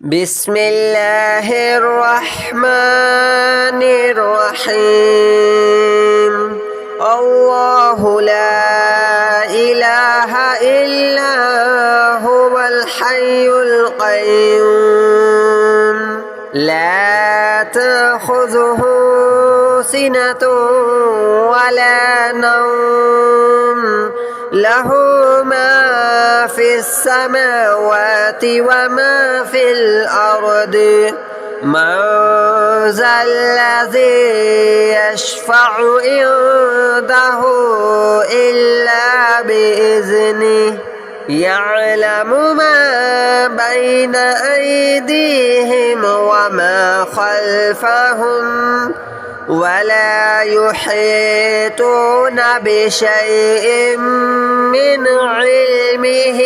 بسم الله الرحمن الرحيم. الله لا إله إلا هو الحي القيوم لا تأخذه سنة ولا نوم له ما في السماوات وما في الأرض من ذا الذي يشفع عنده إلا بإذنه يعلم ما بين أيديهم وما خلفهم ولا يحيطون بشيء من علمه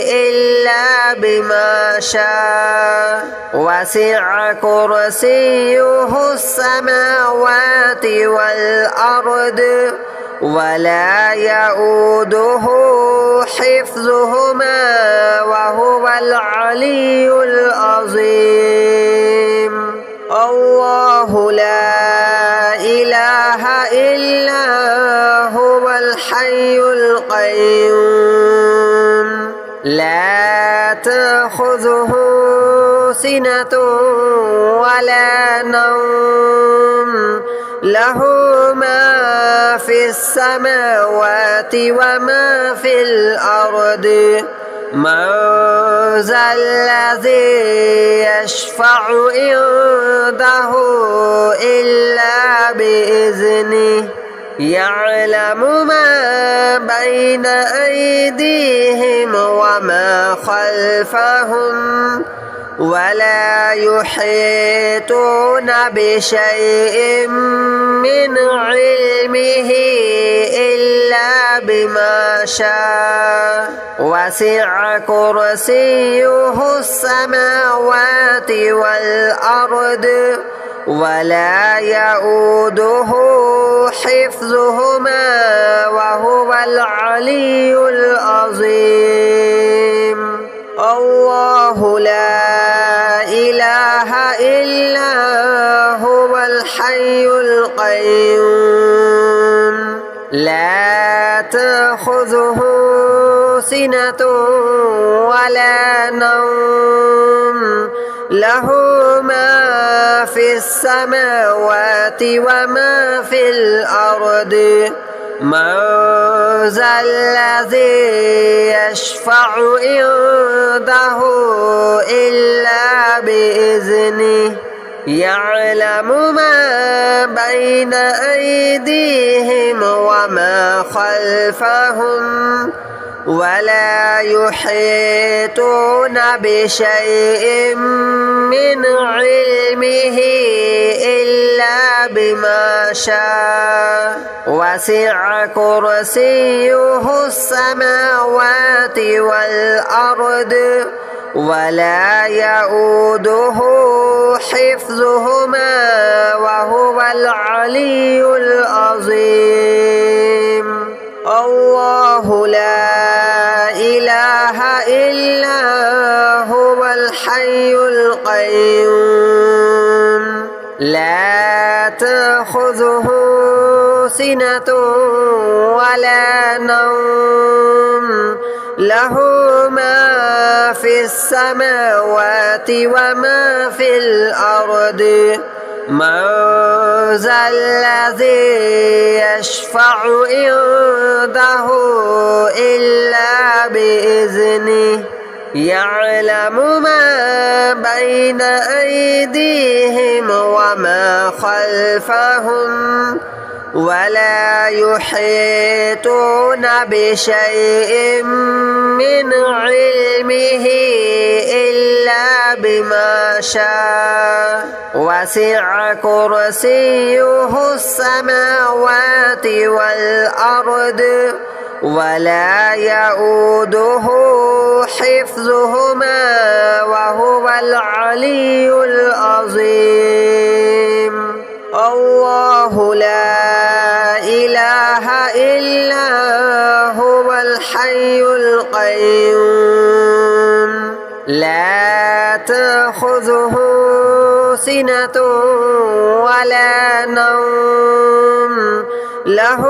إلا بما شاء وسع كرسيه السماوات والأرض ولا يؤوده حفظهما وهو العلي العظيم. الله لا إله إلا هو الحي القيوم لا تأخذه سنة ولا نوم له ما في السماوات وما في الأرض من ذا الذي يشفع عنده إلا بإذنه يعلم ما بين أيديهم وما خلفهم ولا يحيطون بشيء من علمه إلا بما شاء وسع كرسيه السماوات والأرض ولا يؤوده حفظهما وهو العلي العظيم. الله لا إله إلا هو الحي القيوم لا تأخذه سنة ولا نوم له ما في السماوات وما في الأرض من ذا الذي يشفع عنده إلا بإذنه يعلم ما بين أيديهم وما خلفهم ولا يحيطون بشيء من علمه إلا بما شاء وسع كرسيه السماوات والأرض ولا يؤوده حفظهما وهو العلي العظيم. الله لا إله إلا هو الحي القيوم لا تأخذه سنة ولا نوم له ما في السماوات وما في الأرض من ذا الذي يشفع عنده إلا بإذنه يعلم ما بين أيديهم وما خلفهم ولا يحيطون بشيء من علمه إلا بما شاء وسع كرسيه السماوات والأرض ولا يؤوده حفظهما وهو العلي العظيم. الله لا إله إلا هو الحي القيوم لا تأخذه سنة ولا نوم له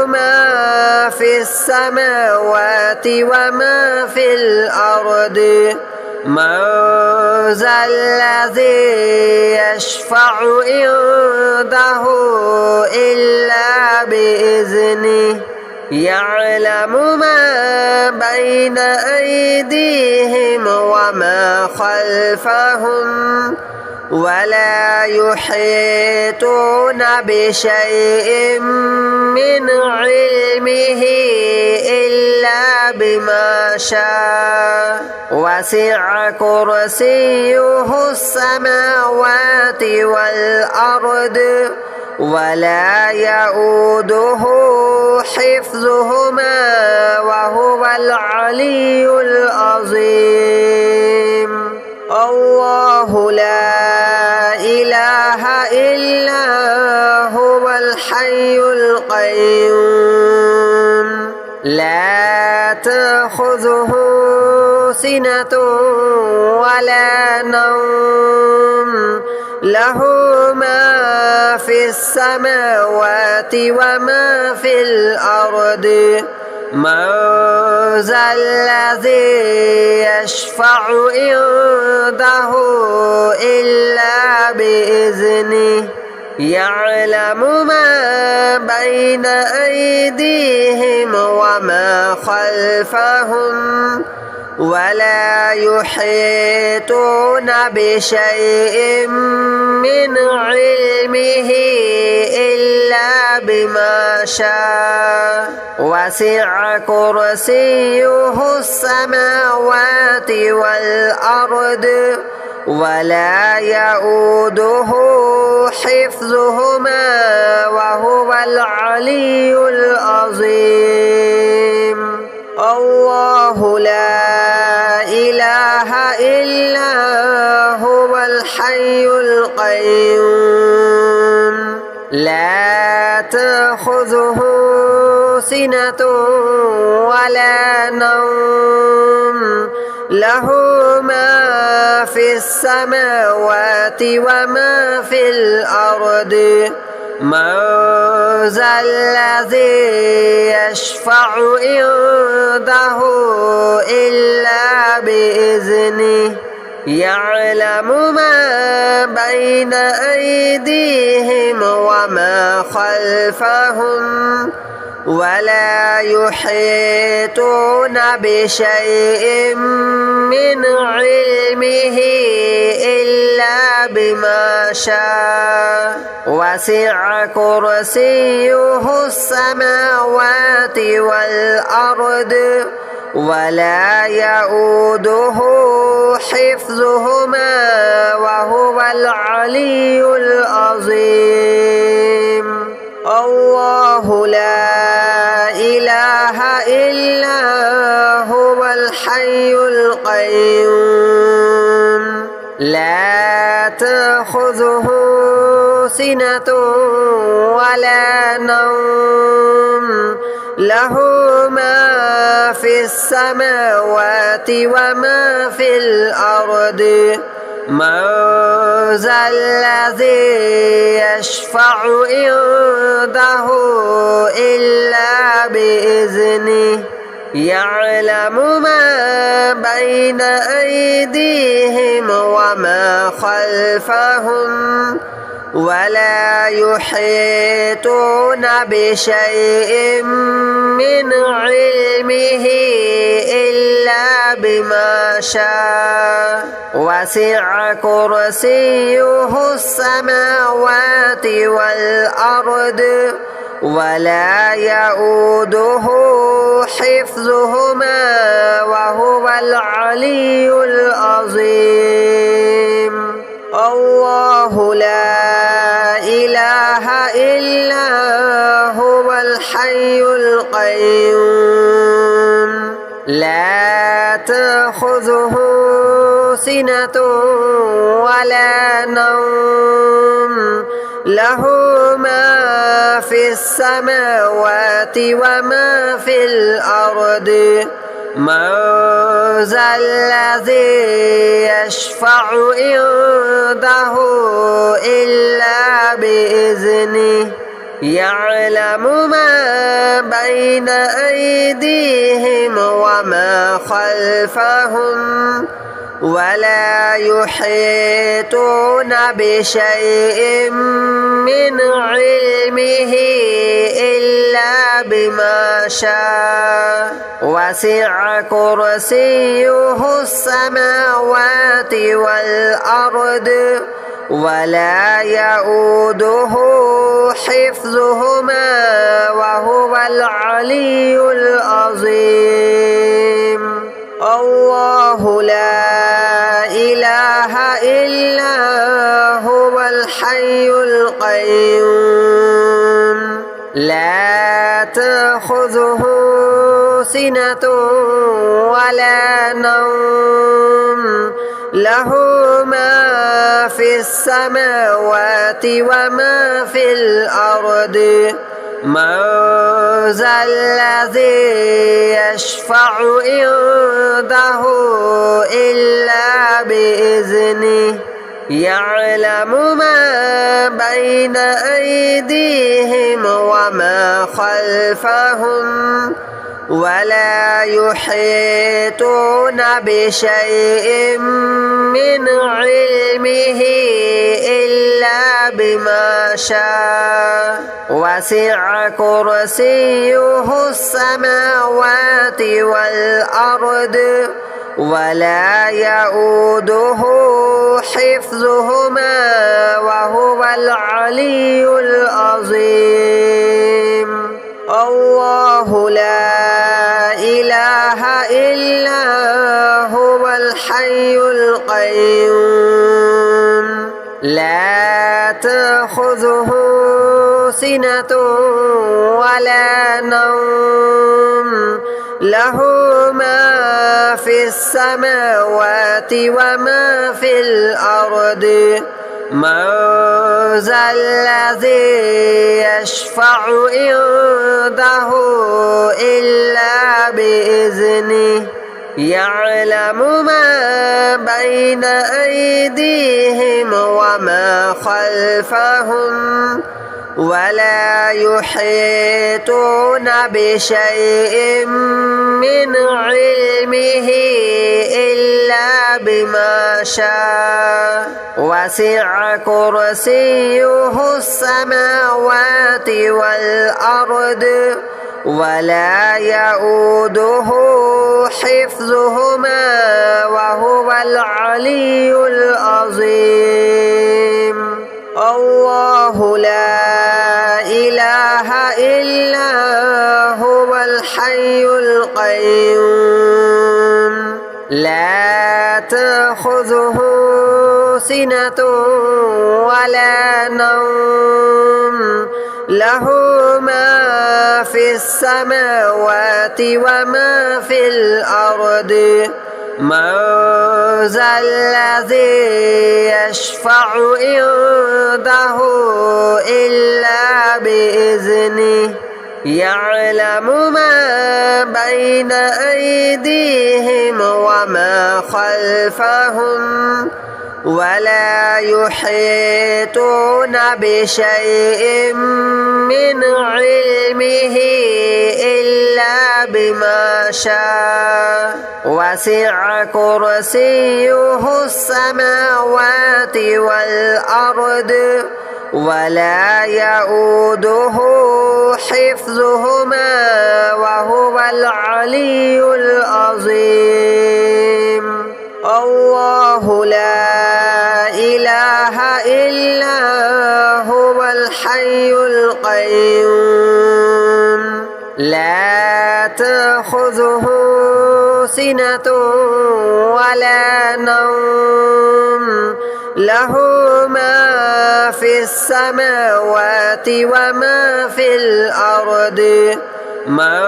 ما في السماوات وما في الأرض من ذا الذي يشفع عنده إلا بإذنه يعلم ما بين أيديهم وما خلفهم ولا يحيطون بشيء من علمه إلا بما شاء وسع كرسيه السماوات والأرض ولا يؤوده حفظهما وهو العلي العظيم الله لا إله إلا هو الحي القيوم لا تأخذه سنة ولا نوم له ما في السماوات وما في الأرض من ذا الذي يشفع عنده إلا بإذنه يعلم ما بين أيديهم وما خلفهم ولا يحيطون بشيء من علمه إلا بما شاء وسع كرسيه السماوات والأرض ولا يؤوده حفظهما وهو العلي العظيم الله لا إله إلا هو الحي القيوم لا تأخذه سنة ولا نوم له ما في السماوات وما في الأرض من ذا الذي يشفع عنده إلا بإذنه يعلم ما بين أيديهم وما خلفهم ولا يحيطون بشيء من علمه إلا بما شاء وسع كرسيه السماوات والأرض ولا يؤوده حفظهما وهو العلي العظيم الله لا إله إلا هو الحي القيوم لا تأخذه سنة ولا نوم له ما في السماوات وما في الأرض من ذا الذي يشفع عنده إلا بإذنه يعلم ما بين أيديهم وما خلفهم ولا يحيطون بشيء من علمه إلا بما شاء وسع كرسيه السماوات والأرض ولا يؤوده حفظهما وهو العلي العظيم الله لا إله إلا هو الحي القيوم لا تأخذه سنة ولا نوم له ما في السماوات وما في الأرض من ذا الذي يشفع عنده إلا بإذنه يعلم ما بين أيديهم وما خلفهم ولا يحيطون بشيء من علمه إلا بما شاء وسع كرسيه السماوات والأرض ولا يؤوده حفظهما وهو العلي العظيم. الله لا إله إلا هو الحي القيوم لا تأخذه سنة ولا نوم له ما في السماوات وما في الأرض من ذا الذي يشفع عنده إلا بإذنه يعلم ما بين أيديهم وما خلفهم ولا يحيطون بشيء من علمه إلا بما شاء وسع كرسيه السماوات والأرض ولا يؤوده حفظهما وهو العلي العظيم. الله لا إله إلا هو الحي القيوم لا تأخذه سنة ولا نوم له ما في السماوات وما في الأرض من ذا الذي يشفع عنده إلا بإذنه يعلم ما بين أيديهم وما خلفهم ولا يحيطون بشيء من علمه إلا بما شاء وسع كرسيه السماوات والأرض ولا يؤوده حفظهما وهو العلي العظيم. الله لا إله إلا هو الحي القيوم لا تأخذه سنة ولا نوم له ما في السماوات وما في الأرض من ذا الذي يشفع عنده إلا بإذنه يعلم ما بين أيديهم وما خلفهم ولا يحيطون بشيء من علمه إلا بما شاء وسع كرسيه السماوات والأرض ولا يؤوده حفظهما وهو العلي العظيم. الله لا إله إلا هو الحي القيوم لا تأخذه سنة ولا نوم له ما في السماوات وما في الأرض من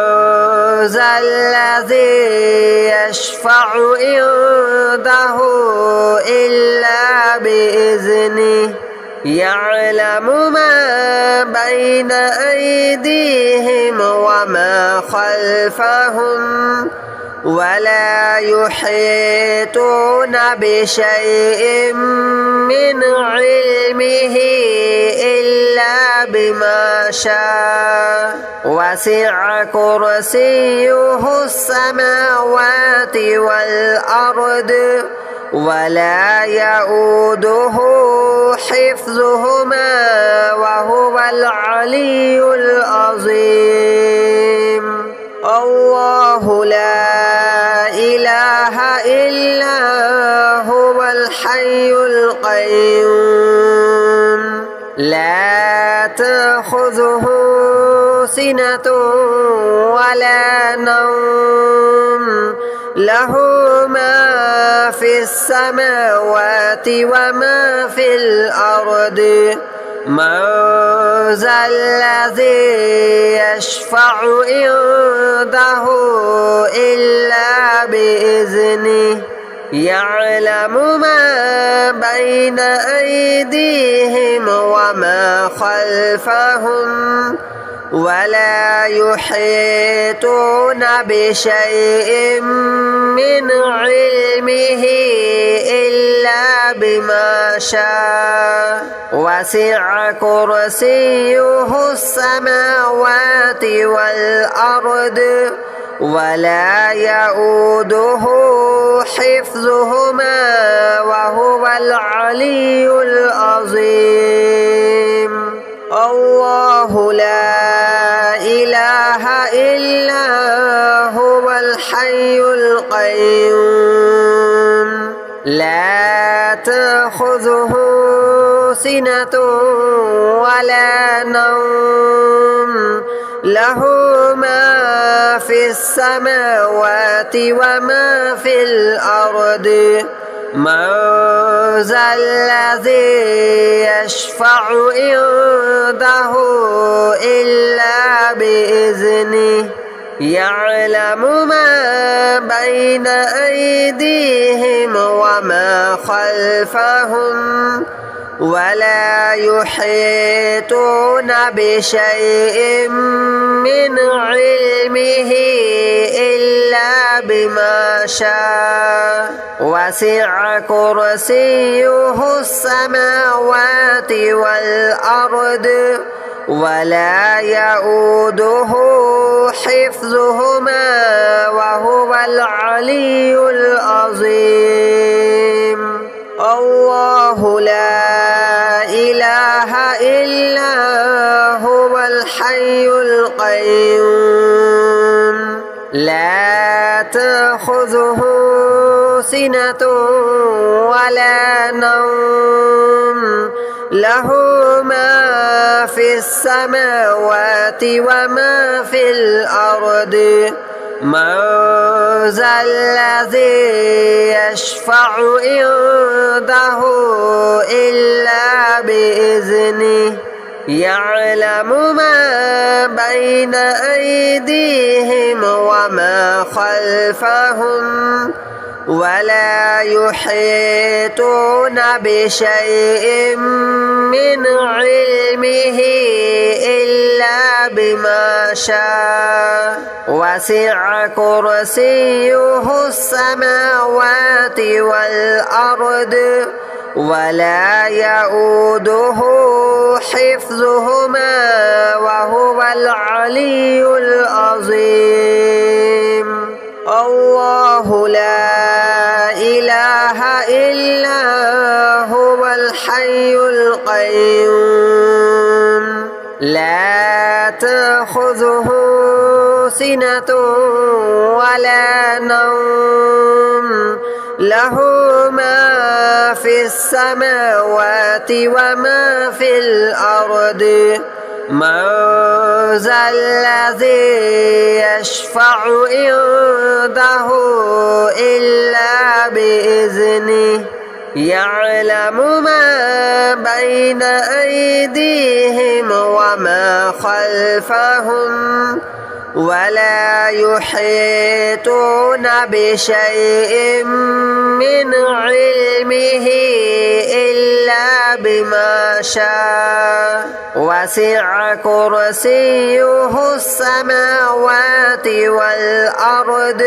ذا الذي يشفع عنده إلا بإذنه يعلم ما بين أيديهم وما خلفهم ولا يحيطون بشيء من علمه إلا بما شاء وسع كرسيه السماوات والأرض ولا يؤوده حفظهما وهو العلي العظيم. الله لا إله إلا هو الحي القيوم لا تأخذه سنة ولا نوم له ما في السماوات وما في الأرض من ذا الذي يشفع عنده إلا بإذنه يعلم ما بين أيديهم وما خلفهم ولا يحيطون بشيء من علمه إلا بما شاء وسع كرسيه السماوات والأرض ولا يؤوده حفظهما وهو العلي العظيم. الله لا إله إلا هو الحي القيوم لا تأخذه سنة ولا نوم له ما في السماوات وما في الأرض من ذا الذي يشفع عنده إلا بإذنه يعلم ما بين أيديهم وما خلفهم ولا يحيطون بشيء من علمه إلا بما شاء وسع كرسيه السماوات والأرض ولا يؤوده حفظهما وهو العلي العظيم. الله لا إله إلا هو الحي القيوم لا تأخذه سنة ولا نوم له ما في السماوات وما في الأرض من ذا الذي يشفع عنده إلا بإذنه يعلم ما بين أيديهم وما خلفهم ولا يحيطون بشيء من علمه إلا بما شاء وسع كرسيه السماوات والأرض ولا يؤوده حفظهما وهو العلي العظيم. الله لا إله إلا هو الحي القيوم لا تأخذه سنة ولا نوم له ما في السماوات وما في الأرض من ذا الذي يشفع عنده إلا بإذنه يعلم ما بين أيديهم وما خلفهم ولا يحيطون بشيء من علمه إلا بما شاء وسع كرسيه السماوات والأرض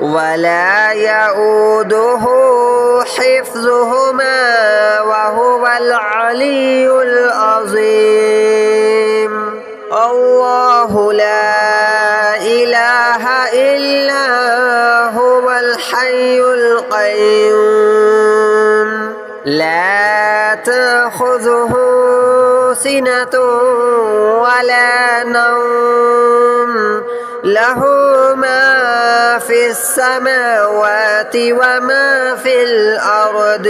ولا يؤوده حفظهما وهو العلي العظيم. الله لا إله إلا هو الحي القيوم لا تأخذه سنة ولا نوم له ما في السماوات وما في الأرض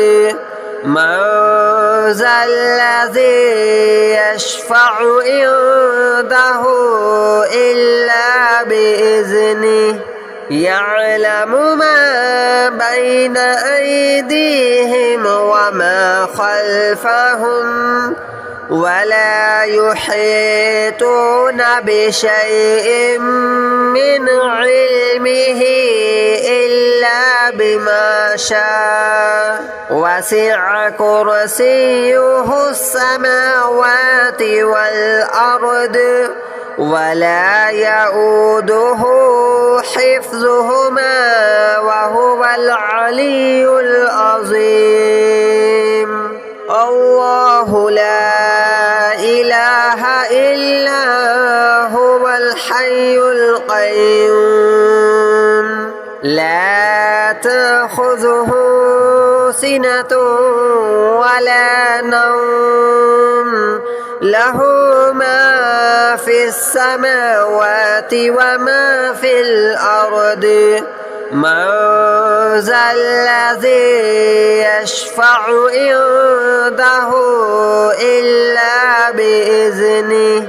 من ذا الذي يشفع عنده إلا بإذنه يعلم ما بين أيديهم وما خلفهم ولا يحيطون بشيء من علمه إلا بما شاء وسع كرسيه السماوات والأرض ولا يؤوده حفظهما وهو العلي العظيم. الله لا إله إلا هو الحي القيوم لا تأخذه سنة ولا نوم له ما في السماوات وما في الأرض من ذا الذي يشفع عنده إلا بإذنه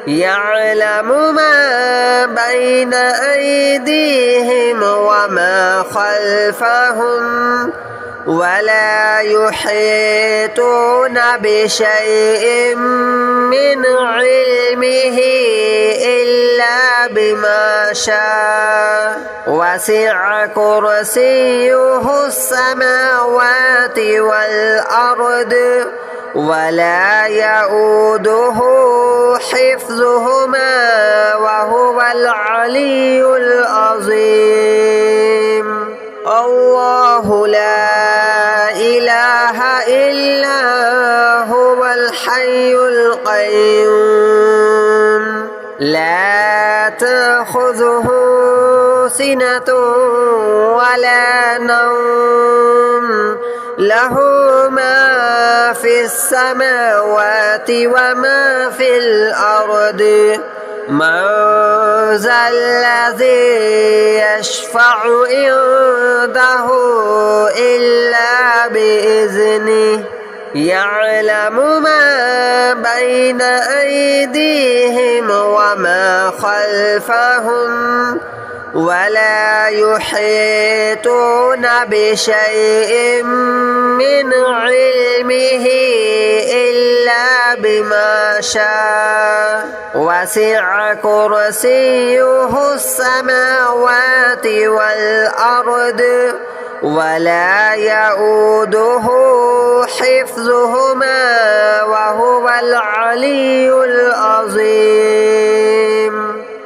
يعلم ما بين أيديهم وما خلفهم ولا يحيطون بشيء من علمه إلا بما شاء وسع كرسيه السماوات والأرض ولا يؤوده حفظهما وهو العلي العظيم. الله لا إله إلا هو الحي القيوم لا تأخذه سنة ولا نوم له ما في السماوات وما في الأرض من ذا الذي يشفع عنده إلا بإذنه يعلم ما بين أيديهم وما خلفهم ولا يحيطون بشيء من علمه إلا بما شاء وسع كرسيه السماوات والأرض ولا يؤوده حفظهما وهو العلي العظيم.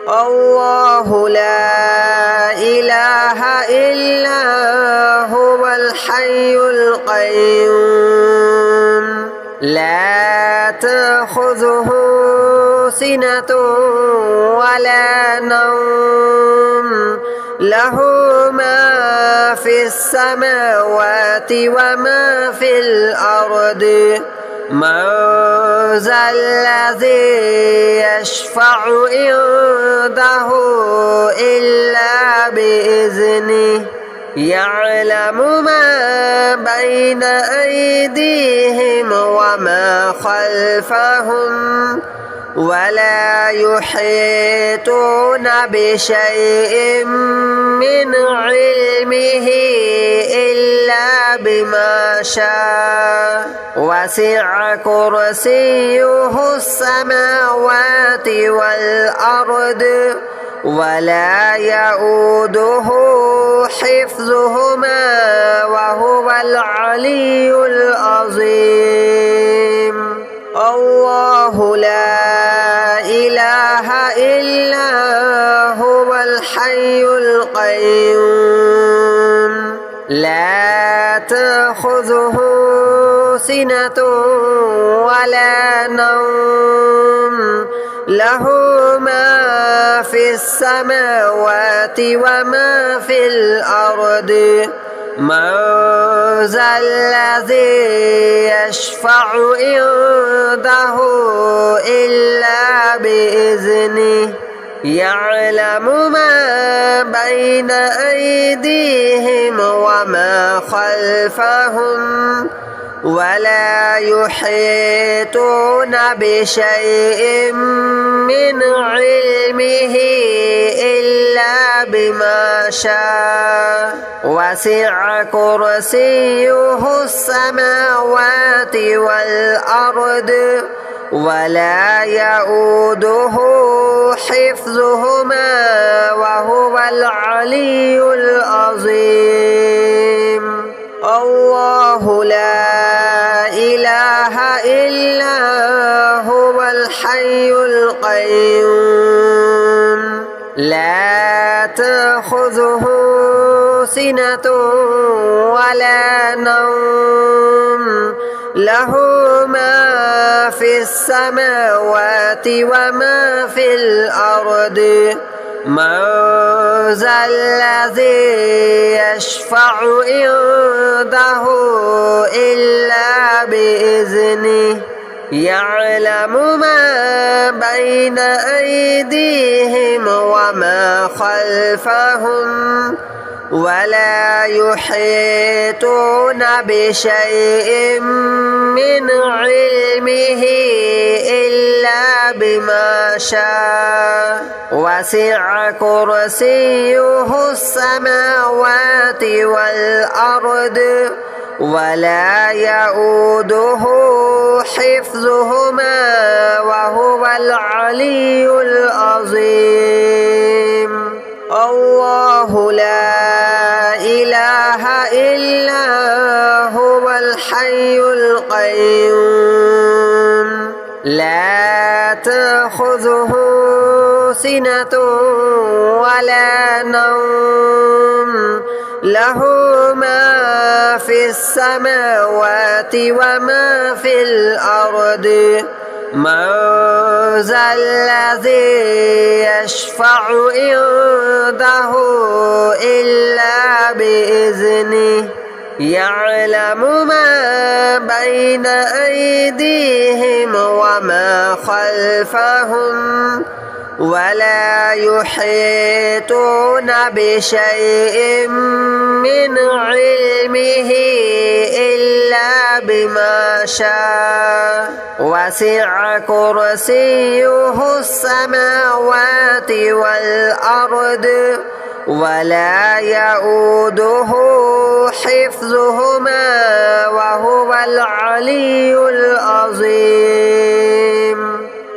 الله لا إله إلا هو الحي القيوم لا تأخذه سنة ولا نوم له ما في السماوات وما في الأرض من ذا الذي يشفع عنده إلا بإذنه يعلم ما بين أيديهم وما خلفهم ولا يحيطون بشيء من علمه إلا بما شاء وسع كرسيه السماوات والأرض ولا يؤوده حفظهما وهو العلي العظيم. الله لا إله إلا هو الحي القيوم سنة ولا نوم له ما في السماوات وما في الأرض من ذا الذي يشفع عنده إلا بإذنه يعلم ما بين أيديهم وما خلفهم ولا يحيطون بشيء من علمه إلا بما شاء وسع كرسيه السماوات والأرض ولا يؤوده حفظهما وهو العلي العظيم الله لا إله إلا هو الحي القيوم لا تأخذه سنة ولا نوم له ما في السماوات وما في الأرض من ذا الذي يشفع عنده إلا بإذنه يعلم ما بين أيديهم وما خلفهم ولا يحيطون بشيء من علمه إلا بما شاء وسع كرسيه السماوات والأرض ولا يؤوده حفظهما وهو العلي العظيم الله لا إله إلا هو الحي القيوم لا تأخذه سنة ولا نوم له ما في السماوات وما في الأرض من ذا الذي يشفع عنده إلا بإذنه يعلم ما بين أيديهم وما خلفهم ولا يحيطون بشيء من علمه إلا بما شاء وسع كرسيه السماوات والأرض ولا يؤوده حفظهما وهو العلي العظيم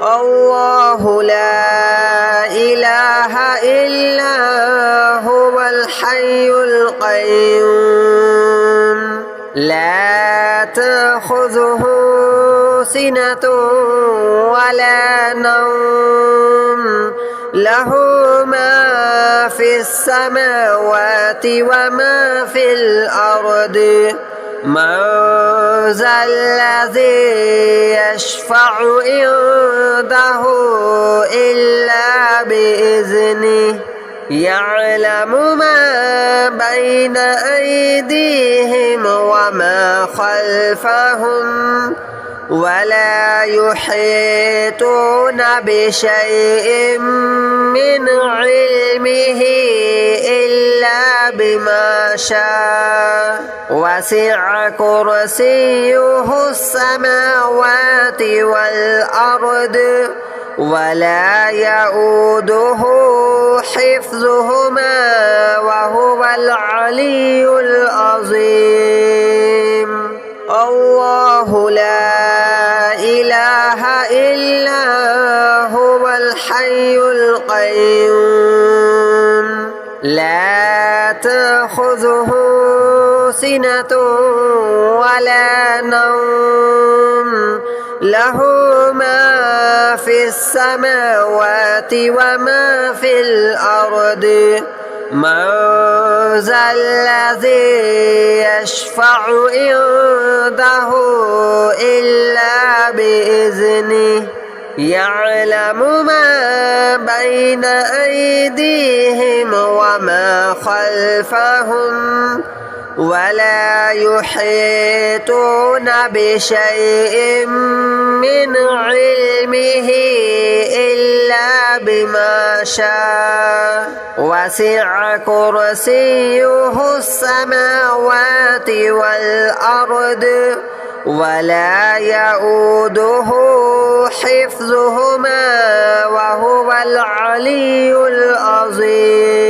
الله لا إله إلا هو الحي القيوم لا تأخذه سنة ولا نوم له ما في السماوات وما في الأرض من ذا الذي يشفع عنده إلا بإذنه يعلم ما بين أيديهم وما خلفهم ولا يحيطون بشيء من علمه إلا بما شاء وسع كرسيه السماوات والأرض ولا يؤوده حفظهما وهو العلي العظيم الله لا إله إلا هو الحي القيوم لا تأخذه سنة ولا نوم له ما في السماوات وما في الأرض من ذا الذي يشفع عنده إلا بإذنه يعلم ما بين أيديهم وما خلفهم ولا يحيطون بشيء من علمه إلا بما شاء وسع كرسيه السماوات والأرض ولا يؤوده حفظهما وهو العلي العظيم